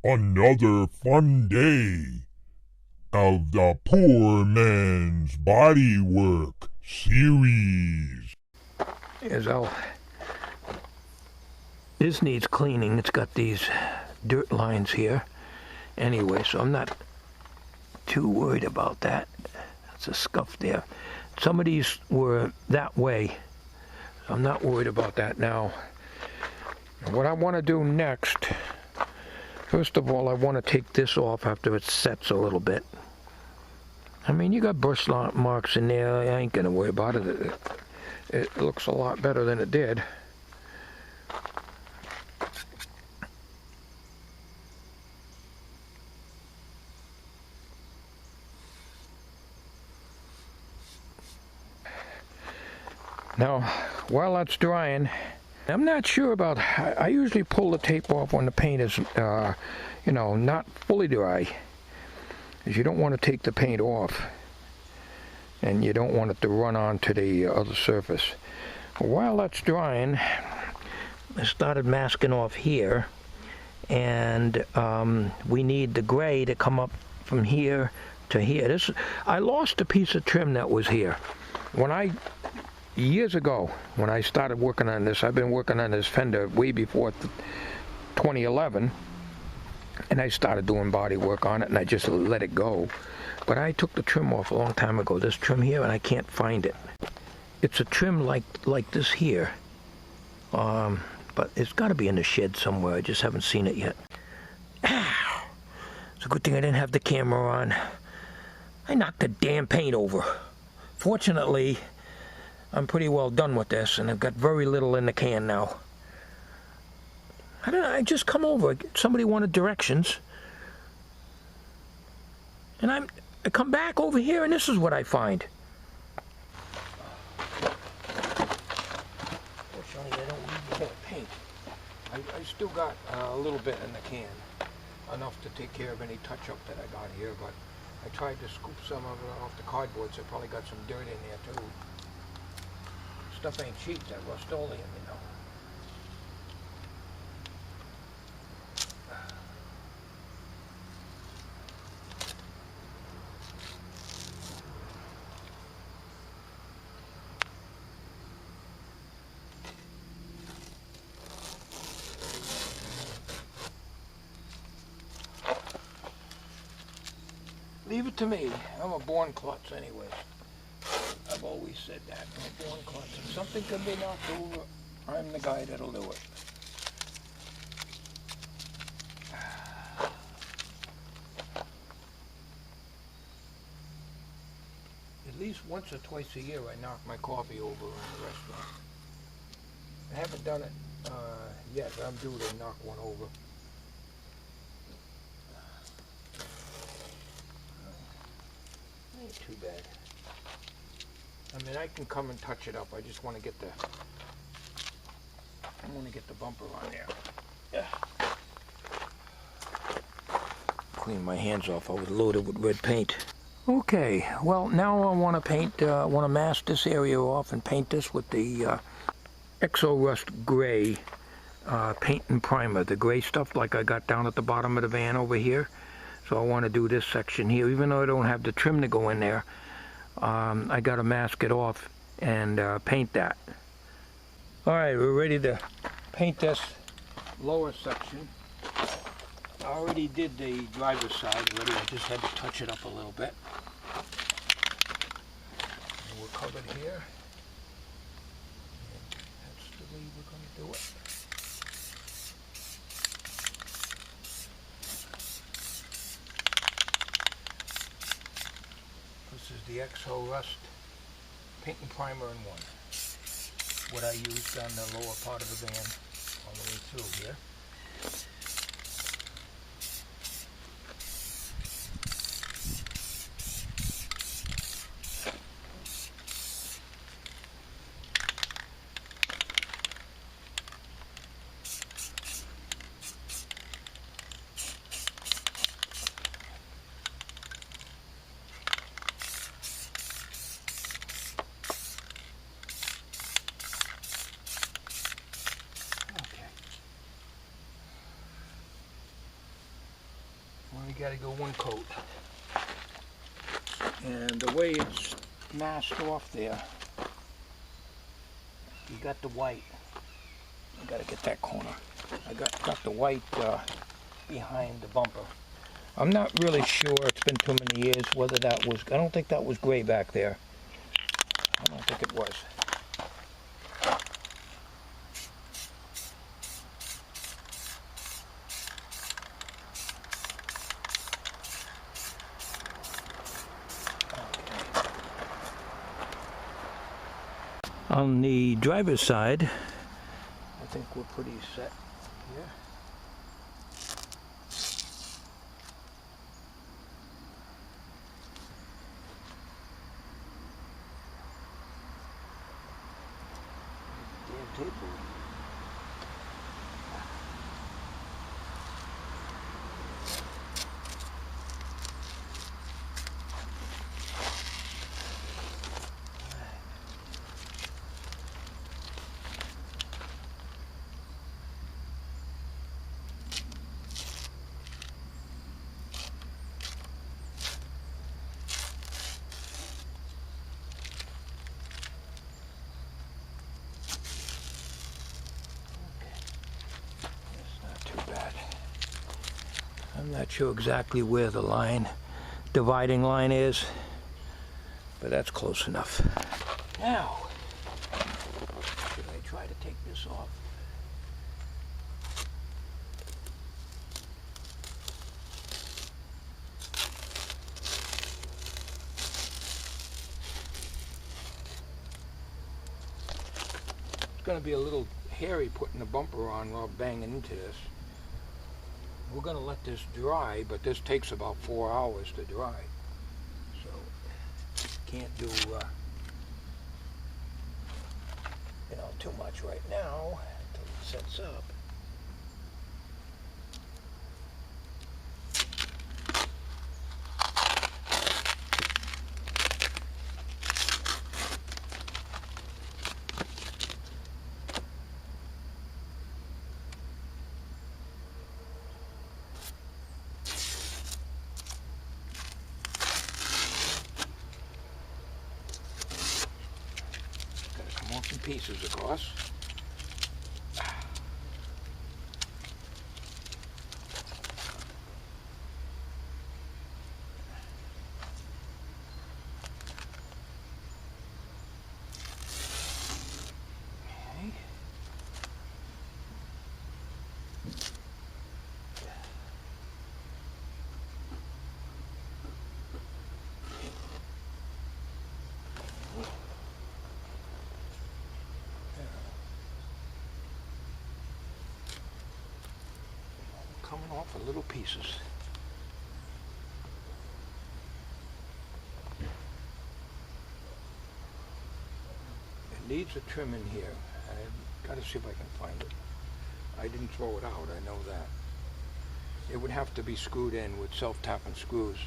another fun day of the Poor Man's Bodywork series. So, this needs cleaning. It's got these dirt lines here. Anyway, so I'm not too worried about that. That's a scuff there. Some of these were that way. I'm not worried about that now. What I want to do next, first of all, I want to take this off after it sets a little bit. I mean, you got brush marks in there. I ain't going to worry about it. It looks a lot better than it did. Now, while that's drying, I'm not sure about, I usually pull the tape off when the paint is, not fully dry. Because you don't want to take the paint off. And you don't want it to run onto the other surface. While that's drying, I started masking off here. And we need the gray to come up from here to here. I lost a piece of trim that was here. Years ago, when I started working on this, I've been working on this fender way before 2011, and I started doing body work on it, and I just let it go. But I took the trim off a long time ago, this trim here, and I can't find it. It's a trim like this here, but it's got to be in the shed somewhere. I just haven't seen it yet. It's a good thing I didn't have the camera on. I knocked the damn paint over. Fortunately, I'm pretty well done with this, and I've got very little in the can now. I just come over. Somebody wanted directions, and I come back over here, and this is what I find. Fortunately, I don't need more paint. I still got a little bit in the can, enough to take care of any touch-up that I got here, but I tried to scoop some of it off the cardboard, so I probably got some dirt in there, too. Stuff ain't cheap, that Rust-Oleum, you know. Leave it to me. I'm a born klutz anyways. I've always said that. I'm a born klutz. If something can be knocked over, I'm the guy that'll do it. At least once or twice a year I knock my coffee over in the restaurant. I haven't done it yet, but I'm due to knock one over. Ain't too bad. I mean, I can come and touch it up. I just want to get the bumper on there. Yeah. Clean my hands off. I was loaded with red paint. Okay, well now I want to mask this area off and paint this with the Exo Rust Gray paint and primer. The gray stuff like I got down at the bottom of the van over here. So I want to do this section here. Even though I don't have the trim to go in there, I got to mask it off and paint that. All right, we're ready to paint this lower section. I already did the driver's side already. I just had to touch it up a little bit. And we're covered here. And that's the way we're going to do it. This is the Exo Rust paint and primer in one. What I used on the lower part of the van all the way through here. gotta go one coat. And the way it's masked off there, you got the white. I gotta get that corner. I got the white behind the bumper. I'm not really sure, it's been too many years, whether that was, I don't think that was gray back there. I don't think it was. On the driver's side, I think we're pretty set here. Damn table. I'm not sure exactly where the dividing line is, but that's close enough. Now, should I try to take this off? It's going to be a little hairy putting the bumper on while banging into this. We're going to let this dry, but this takes about 4 hours to dry. So, can't do, too much right now until it sets up. Some pieces, of course. Okay. Coming off in little pieces. It needs a trim in here. I've got to see if I can find it. I didn't throw it out, I know that. It would have to be screwed in with self-tapping screws.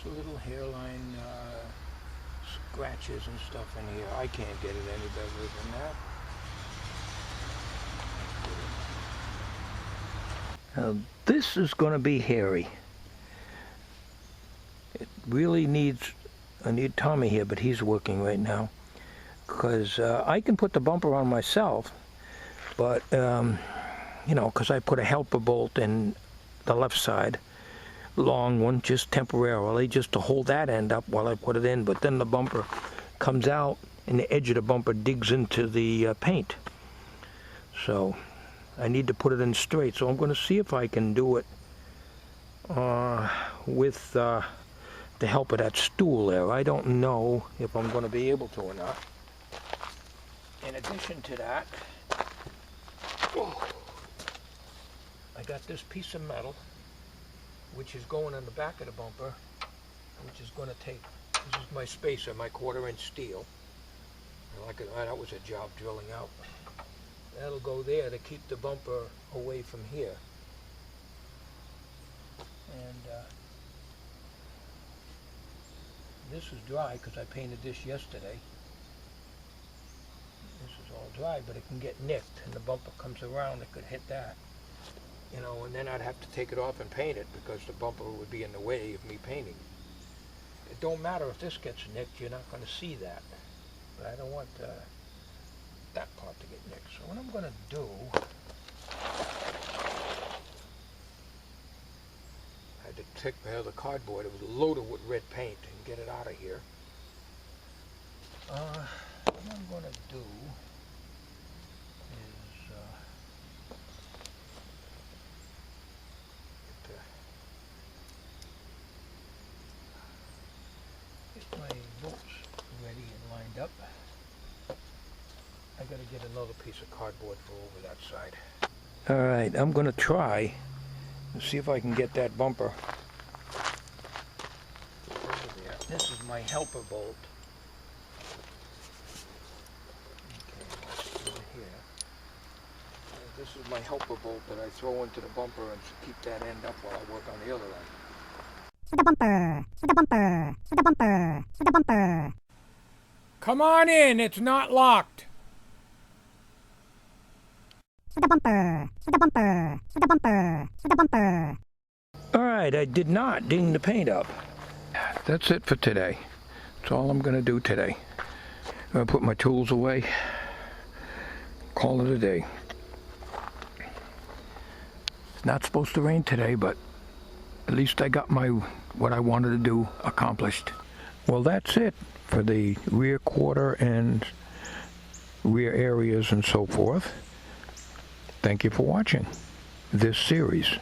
Little hairline scratches and stuff in here. I can't get it any better than that. Now, this is going to be hairy. It really needs, I need Tommy here, but he's working right now. Because I can put the bumper on myself, but, because I put a helper bolt in the left side. Long one, just temporarily, just to hold that end up while I put it in, but then the bumper comes out and the edge of the bumper digs into the paint. So I need to put it in straight, so I'm going to see if I can do it with the help of that stool there. I don't know if I'm going to be able to or not. In addition to that, I got this piece of metal which is going on the back of the bumper, which is going to take, this is my spacer, my 1/4-inch steel. That was a job drilling out. That'll go there to keep the bumper away from here. And This is dry because I painted this yesterday. This is all dry, but it can get nicked, and the bumper comes around, it could hit that. You know, and then I'd have to take it off and paint it because the bumper would be in the way of me painting. It don't matter if this gets nicked, you're not going to see that. But I don't want that part to get nicked. So what I'm going to do, I had to take the cardboard, it was loaded with red paint, and get it out of here. What I'm going to do is get my bolts ready and lined up. I got to get another piece of cardboard for over that side. All right, I'm going to try and see if I can get that bumper over there. This is my helper bolt. This is my helper bolt that I throw into the bumper and keep that end up while I work on the other end. The bumper, the bumper, the bumper, the bumper. Come on in, it's not locked. The bumper, the bumper, the bumper, the bumper. All right, I did not ding the paint up. That's it for today. That's all I'm going to do today. I'm going to put my tools away. Call it a day. It's not supposed to rain today, but at least I got what I wanted to do accomplished. Well, that's it for the rear quarter and rear areas and so forth. Thank you for watching this series.